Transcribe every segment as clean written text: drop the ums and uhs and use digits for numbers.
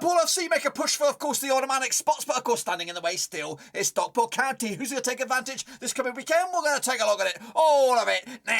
Blackpool FC make a push for, of course, the automatic spots, but of course standing in the way still is Stockport County. Who's going to take advantage this coming weekend? We're going to take a look at it. All of it. Nah.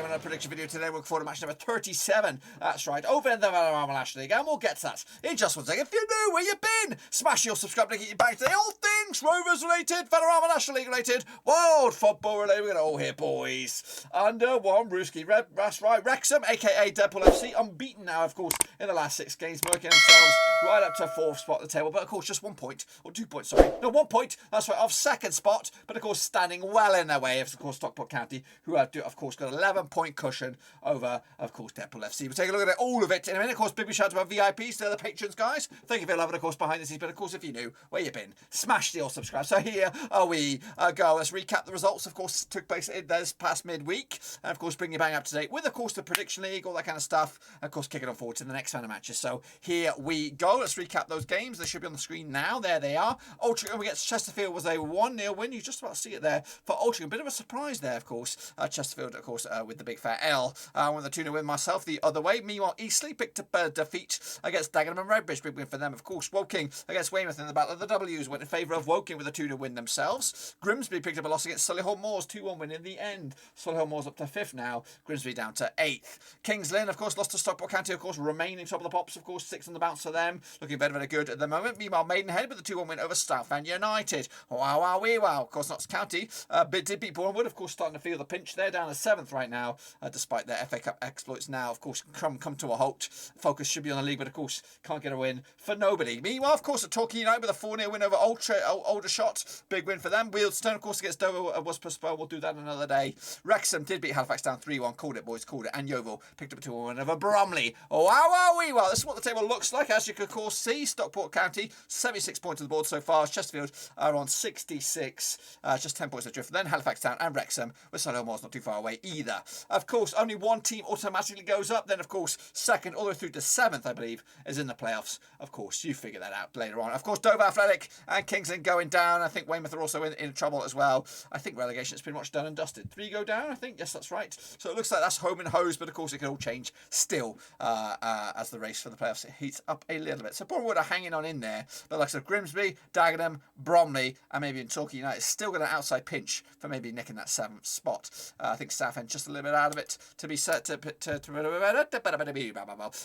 A prediction video today. We're looking forward to match number 37. That's right, over in the Vanarama National League, and we'll get to that in just one second. If you know where you've been, smash your subscribe to get you back today. All things Rovers related, Vanarama National League related, world football related. We're going to all here, boys. Under one Brewski. That's right, Wrexham, aka Deadpool FC, unbeaten now, of course, in the last 6 games, working themselves right up to 4th spot at the table. But of course, just 1 point, or 2 points, sorry. No, 1 point, that's right, off 2nd spot. But of course, standing well in their way, of course, Stockport County, who have, of course, got 11-point cushion over, of course, Deadpool FC. We'll take a look at all of it in a minute. Of course, big shout out to our VIPs, they're the patrons, guys. Thank you for loving, of course, behind the scenes. But of course, if you knew where you've been, smash the old subscribe. So here we go. Let's recap the results. Of course, took place in this past midweek, and of course, bring you bang up to date with, of course, the prediction league, all that kind of stuff. And of course, kicking on forward to the next round of matches. So here we go. Let's recap those games. They should be on the screen now. There they are. Altrincham against Chesterfield was a 1-0 win. You just about to see it there for Altrincham. A bit of a surprise there, of course. Chesterfield, of course, with the big fat L. Won the 2-0 win myself the other way. Meanwhile, Eastleigh picked up a defeat against Dagenham and Redbridge. Big win for them, of course. Woking against Weymouth in the battle of the W's went in favour of Woking with a 2-0 win themselves. Grimsby picked up a loss against Solihull Moors, 2-1 win in the end. Solihull Moors up to 5th now. Grimsby down to 8th. Kings Lynn, of course, lost to Stockport County, of course, remaining top of the pops, of course, 6 on the bounce for them. Looking very, very good at the moment. Meanwhile, Maidenhead with a 2-1 win over Southend United. Wow, wow, wee, wow. Of course, Notts County did beat Bournemouth, of course, starting to feel the pinch. They're down to 7th right now, despite their FA Cup exploits now, of course, come to a halt. Focus should be on the league, but of course, can't get a win for nobody. Meanwhile, of course, at Torquay United with a 4-0 win over Aldershot. Big win for them. Wealdstone, of course, against Dover was postponed. We'll do that another day. Wrexham did beat Halifax down 3-1. Called it, boys, called it. And Yeovil picked up a 2-1 win over Bromley. Wow, wow, wee, wow. This is what the table looks like. As you can, of course, see, Stockport County, 76 points on the board so far. Chesterfield are on 66, just 10 points adrift. Then Halifax Town and Wrexham, with Solihull Moors not too far away either. Of course, only one team automatically goes up. Then, of course, 2nd all the way through to 7th, I believe, is in the playoffs. Of course, you figure that out later on. Of course, Dover Athletic and Kingsland going down. I think Weymouth are also in trouble as well. I think relegation is pretty much done and dusted. 3 go down, I think. Yes, that's right. So it looks like that's home and hose, but of course it can all change still as the race for the playoffs heats up a little bit. So Bournemouth are hanging on in there. But like I said, Grimsby, Dagenham, Bromley, and maybe in Torquay United still got an outside pinch for maybe nicking that 7th spot. I think Southend just a little bit out of it to be set to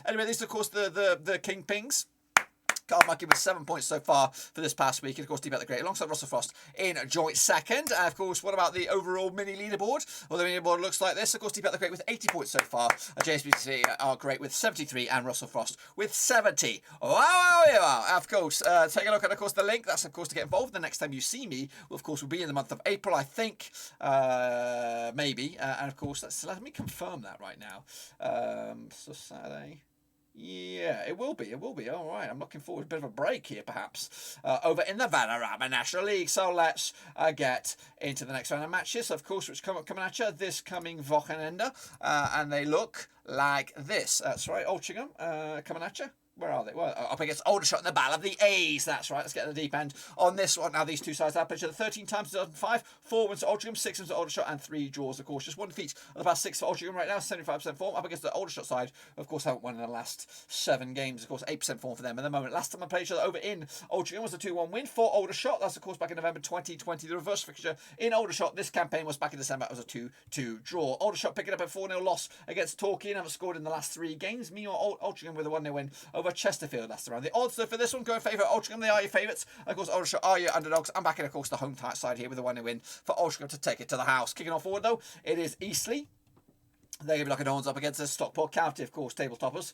anyway, these are of course the Kingpins. Carmarthen with 7 points so far for this past week. And of course, Deep Out the Great alongside Russell Frost in joint 2nd. And of course, what about the overall mini leaderboard? Well, the mini leaderboard looks like this. Of course, Deep Out the Great with 80 points so far. JSBC are great with 73 and Russell Frost with 70. Wow. Of course, take a look at, of course, the link. That's, of course, to get involved. The next time you see me, will, of course, will be in the month of April, I think. Maybe. And of course, let me confirm that right now. So Saturday. Yeah, it will be. All right. I'm looking forward to a bit of a break here, perhaps, over in the Vanarama National League. So let's get into the next round of matches, of course, which coming at you this coming Wochenende. And they look like this. That's right, Altrincham coming at you. Where are they? Well, up against Aldershot in the battle of the A's. That's right. Let's get to the deep end on this one. Now, these two sides have played 13 times in 2005. 4 wins to Altrincham, 6 wins to Aldershot, and 3 draws, of course. Just 1 defeat of the past 6 for Altrincham right now. 75% form. Up against the Aldershot side, of course, haven't won in the last 7 games. Of course, 8% form for them at the moment. Last time I played each other over in Altrincham was a 2-1 win for Aldershot. That's, of course, back in November 2020. The reverse fixture in Aldershot this campaign was back in December. It was a 2-2 draw. Aldershot picking up a 4-0 loss against Torquay and haven't scored in the last 3 games. Meanwhile, Altrincham with a 1-0 win over Chesterfield last around. The odds for this one go in favour of Altrincham. They are your favourites. Of course, Aldershot are your underdogs. I'm back in, of course, the home side here with a 1-0 win for Altrincham to take it to the house. Kicking off forward, though, it is Eastleigh. They're going to be locking horns up against the Stockport County, of course, table toppers,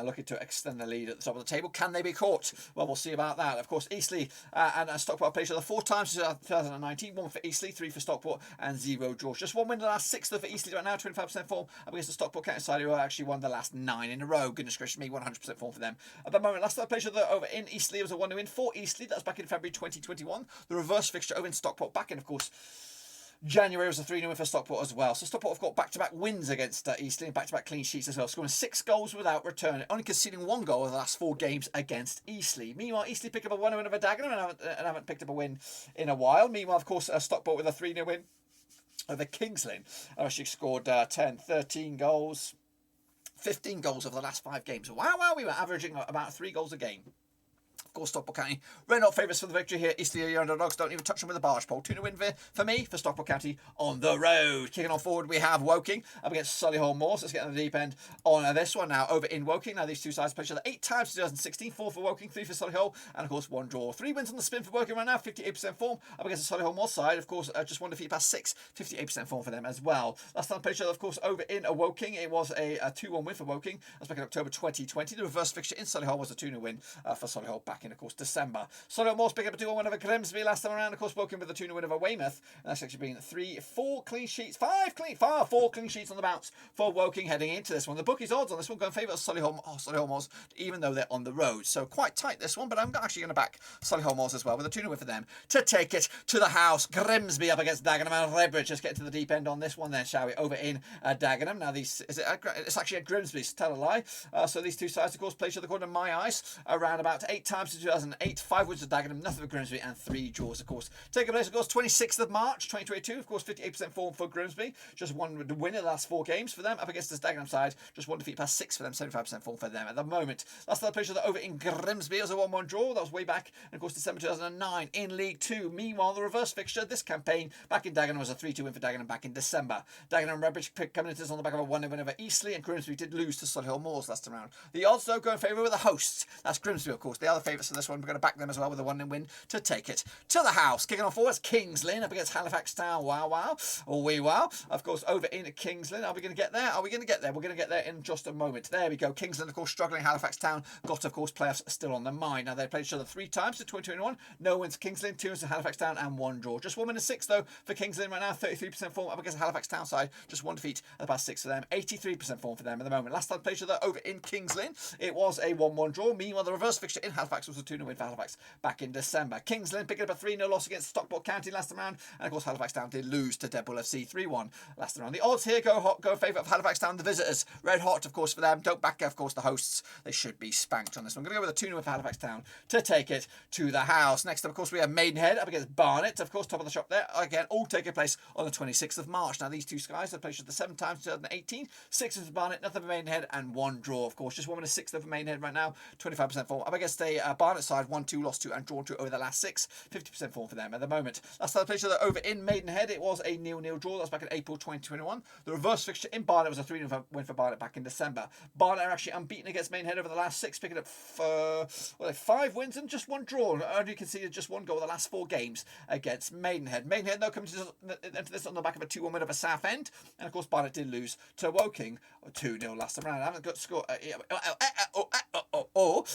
looking to extend the lead at the top of the table. Can they be caught? Well, we'll see about that. Of course, Eastleigh and Stockport played each other 4 times in 2019. 1 for Eastleigh, 3 for Stockport, and 0 draws. Just 1 win in the last 6 for Eastleigh right now, 25% form up against the Stockport County side, who actually won the last 9 in a row. Goodness gracious me, 100% form for them. At the moment, last time I played each other over in Eastleigh, it was a 1-0 win for Eastleigh. That was back in February 2021. The reverse fixture over in Stockport back in, of course, January was a 3-0 win for Stockport as well. So Stockport have got back-to-back wins against Eastleigh and back-to-back clean sheets as well, scoring 6 goals without return, only conceding 1 goal in the last 4 games against Eastleigh. Meanwhile, Eastleigh picked up a 1-0 win over Dagenham and haven't picked up a win in a while. Meanwhile, of course, Stockport with a 3-0 win over Kings Lynn. Actually scored 13 goals, 15 goals over the last 5 games. Wow, we were averaging about 3 goals a game. Of course, Stockport County, red hot favourites for the victory here. Eastleigh, your underdogs, don't even touch them with a barge pole. 2-0 win for me, for Stockport County on the road. Kicking on forward, we have Woking up against Solihull Moors. Let's get on the deep end on this one now. Over in Woking, now these two sides play each other 8 times in 2016. 4 for Woking, 3 for Solihull, and of course 1 draw. 3 wins on the spin for Woking right now, 58% form. Up against the Solihull Moors side, of course, just 1 defeat past 6, 58% form for them as well. Last time played each other, of course, over in Woking, it was a 2-1 win for Woking. That was back in October 2020. The reverse fixture in Solihull was a 2-0 win for Solihull back in, of course, December. Solihull Moors picking up a 2-1 win over Grimsby last time around. Of course, Woking with a 2-0 win over Weymouth. And that's actually been 4 clean sheets on the bounce for Woking heading into this one. The bookies odds on this one go in favour of Solihull Moors, even though they're on the road. So quite tight this one, but I'm actually going to back Solihull Moors as well with a 2-0 win for them to take it to the house. Grimsby up against Dagenham and Redbridge. Let's get to the deep end on this one then, shall we? Over in Dagenham. Now, it's actually at Grimsby, so tell a lie. So these two sides, of course, play each other according to my eyes around about 8 times in 2008. 5 wins to Dagenham, nothing for Grimsby, and 3 draws, of course. Taking place, of course, 26th of March, 2022. Of course, 58% form for Grimsby. Just 1 win in the last 4 games for them. Up against this Dagenham side, just 1 defeat past 6 for them, 75% form for them at the moment. Last time I played each other over in Grimsby, it was a 1-1 draw. That was way back, and of course, December 2009 in League 2. Meanwhile, the reverse fixture this campaign back in Dagenham was a 3-2 win for Dagenham back in December. Dagenham and Redbridge coming into this on the back of a 1-0 win over Eastleigh, and Grimsby did lose to Solihull Moors last time around. The odds, though, go in favour of the hosts. That's Grimsby, of course. They are the favourites for this one. We're going to back them as well with a 1-0 win to take it to the house. Kicking on forwards, Kings Lynn up against Halifax Town. Wow. Of course, over in Kings Lynn. Are we going to get there? We're going to get there in just a moment. There we go. Kings Lynn, of course, struggling. Halifax Town got, of course, playoffs still on the mind. Now, they played each other 3 times in 2021. No wins to Kings Lynn, 2 wins to Halifax Town, and 1 draw. Just 1 win and 6, though, for Kings Lynn right now. 33% form up against the Halifax Town side. Just 1 defeat at the past 6 for them. 83% form for them at the moment. Last time played each other over in Kings Lynn, it was a 1-1 draw. Meanwhile, the reverse fixture in Halifax was a 2-0 win for Halifax back in December. Kings Lynn picking up a 3-0 loss against Stockport County last time round, and of course Halifax Town did lose to Deadpool FC 3-1 last time round. The odds here go in favour of Halifax Town, the visitors. Red hot, of course, for them. Don't back, of course, the hosts. They should be spanked on this one. I'm going to go with a 2-0 for Halifax Town to take it to the house. Next up, of course, we have Maidenhead up against Barnet. Of course, top of the shop there. Again, all taking place on the 26th of March. Now, these two skies have played the 7 times in 2018. 6 for Barnet, nothing for Maidenhead, and 1 draw, of course. Just 1 and a 6 for Maidenhead right now. 25% form. Up against a Barnet side, 1-2, lost 2, and drawn 2 over the last 6. 50% form for them at the moment. Last time I played over in Maidenhead, it was a 0-0 draw. That was back in April 2021. The reverse fixture in Barnet was a 3-0 win for Barnet back in December. Barnet are actually unbeaten against Maidenhead over the last 6, picking up 5 wins and just 1 draw. Only conceded just 1 goal in the last 4 games against Maidenhead. Maidenhead, though, comes into this on the back of a 2-1 win over Southend. And of course, Barnet did lose to Woking 2-0 last time round. I haven't got to score.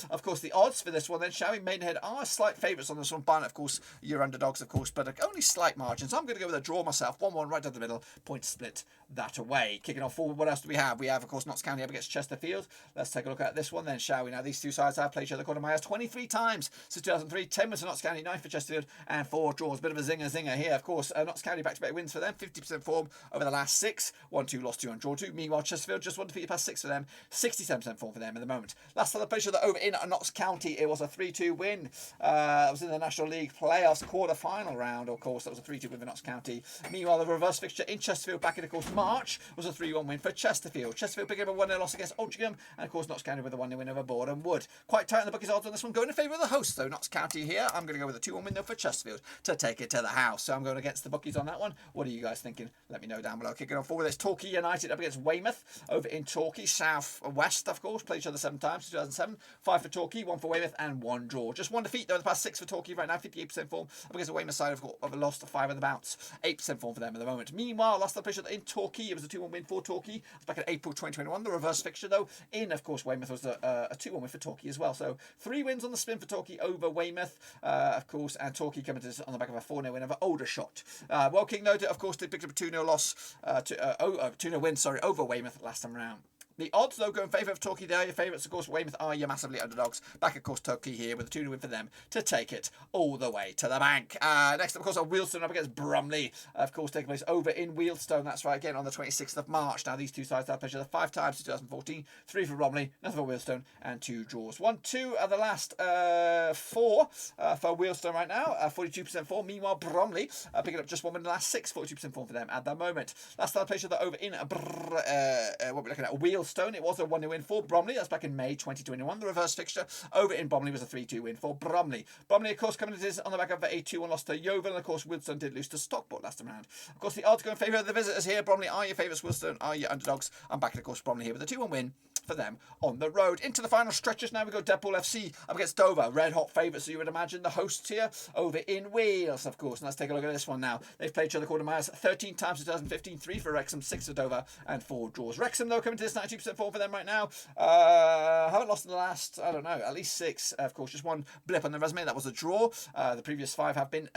Of course, the odds for this one then, shall we? Maidenhead are slight favourites on this one. Barnet, of course, you're underdogs, of course, but only slight margins. I'm going to go with a draw myself. 1-1 right down the middle. Point split that away. Kicking off forward, what else do we have? We have, of course, Notts County up against Chesterfield. Let's take a look at this one then, shall we? Now, these two sides have played each other according to my eyes 23 times since 2003. 10 wins for Notts County, 9 for Chesterfield, and 4 draws. Bit of a zinger here, of course. Notts County back-to-back wins for them. 50% form over the last 6. 1-2, lost 2, and draw 2. Meanwhile, Chesterfield just 1 defeat past 6 for them. 67% form for them at the moment. Last time I played each other over in Notts County, it was a 3-2 win. It was in the National League playoffs quarter-final round, of course. That was a 3-2 win for Notts County. Meanwhile, the reverse fixture in Chesterfield back in, of course, March was a 3-1 win for Chesterfield. Chesterfield picking up a 1-0 loss against Altrincham, and of course Notts County with a 1-0 win over Boreham Wood. Quite tight on the bookies odds on this one, going in favour of the hosts though. Notts County here. I'm going to go with a 2-1 win though for Chesterfield to take it to the house. So I'm going against the bookies on that one. What are you guys thinking? Let me know down below. Kicking on forward, there's Torquay United up against Weymouth over in Torquay. South West, of course, played each other 7 times, 2007. 5 for Torquay, 1 for Weymouth, and 1 draw. Just 1 defeat though in the past 6 for Torquay right now. 58% form up against the Weymouth side of a loss to 5 on the bounce. 8% form for them at the moment. Meanwhile, last time played in Torquay, it was a 2-1 win for Torquay. It was back in April 2021. The reverse fixture though in, of course, Weymouth was a 2-1 win for Torquay as well. So 3 wins on the spin for Torquay over Weymouth, of course, and Torquay coming to this on the back of a 4-0 win over Aldershot. Woking, though, of course, did pick up a 2-0 loss, 2-0 win, over Weymouth last time round. The odds, though, go in favour of Torquay. They are your favourites. Of course, Weymouth are your massively underdogs. Back, of course, Torquay here with a 2-win for them to take it all the way to the bank. Next up, of course, are Wealdstone up against Bromley. Of course, taking place over in Wealdstone. That's right, again, on the 26th of March. Now, these two sides have played each other 5 times since 2014. 3 for Bromley, nothing for Wealdstone, and 2 draws. 1-2 are the last 4 for Wealdstone right now. 42% form. Meanwhile, Bromley picking up just 1 win in the last 6. 42% form for them at the moment. Last time they played each other over in what we're looking at, Wealdstone. It was a 1-0 win for Bromley. That's back in May 2021. The reverse fixture over in Bromley was a 3-2 win for Bromley. Bromley, of course, coming into this on the back of a 2-1 loss to Yeovil. And, of course, Wealdstone did lose to Stockport last time round. Of course, the odds go in favour of the visitors here. Bromley are your favourites. Wealdstone are your underdogs. I'm back, of course, Bromley here with a 2-1 win for them on the road. Into the final stretches now. We go Deadpool FC up against Dover. Red hot favourites, so you would imagine, the hosts here over in Wales, of course. And let's take a look at this one now. They've played each other quarter miles 13 times in 2015, 3 for Wrexham, 6 for Dover, and 4 draws. Wrexham, though, coming to this 92% form for them right now. Haven't lost in the last, I don't know, at least 6. Of course, just one blip on the resume. That was a draw. The previous 5 have been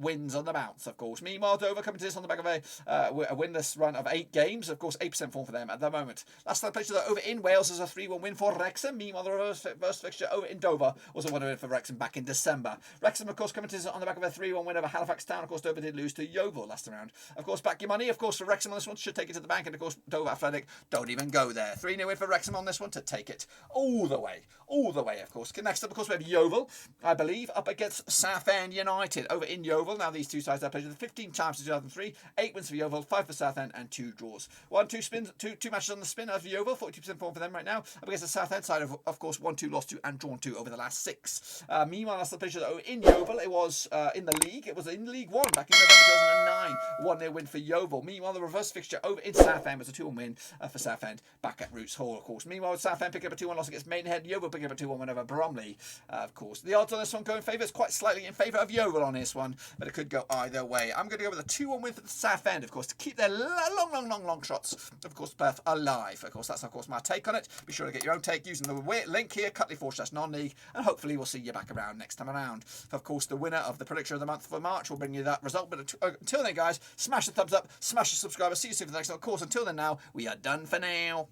wins on the bounce, of course. Meanwhile, Dover coming to this on the back of a winless run of 8 games. Of course, 8% form for them at the moment. Last time they played each other over in Wales as a 3-1 win for Wrexham. Meanwhile, the reverse fixture over in Dover was a 1-0 win for Wrexham back in December. Wrexham, of course, coming to this on the back of a 3-1 win over Halifax Town. Of course, Dover did lose to Yeovil last round. Of course, back your money. Of course, for Wrexham on this one, should take it to the bank. And, of course, Dover Athletic don't even go there. 3-0 win for Wrexham on this one to take it all the way. All the way, of course. Next up, of course, we have Yeovil, I believe, up against Southend United over in Yeovil. Now, these two sides have played 15 times since 2003. 8 wins for Yeovil, 5 for Southend, and 2 draws. 2 spins, two matches on the spin of Yeovil. 42% form for them right now. Up against the Southend side, of course, 1-2 lost to and drawn 2 over the last 6. Meanwhile, that's the picture in Yeovil. It was in the league. It was in League 1 back in November 2009. 1-0 win for Yeovil. Meanwhile, the reverse fixture over in Southend was a 2-1 win for Southend back at Roots Hall, of course. Meanwhile, Southend picking up a 2-1 loss against Maidenhead. Yeovil picking up a 2-1 win over Bromley, of course. The odds on this one go in favour. It's quite slightly in favour of Yeovil on this one, but it could go either way. I'm going to go with a 2-1 win for the Southend, of course, to keep their long shots, of course, Perth alive. Of course, that's, of course, my take on it. Be sure to get your own take using the link here, Cutley/non-league, and hopefully we'll see you back around next time around. Of course, the winner of the prediction of the month for March will bring you that result. But until then, guys, smash the thumbs up, smash the subscribe. See you soon for the next one. Of course, until then now, we are done for now.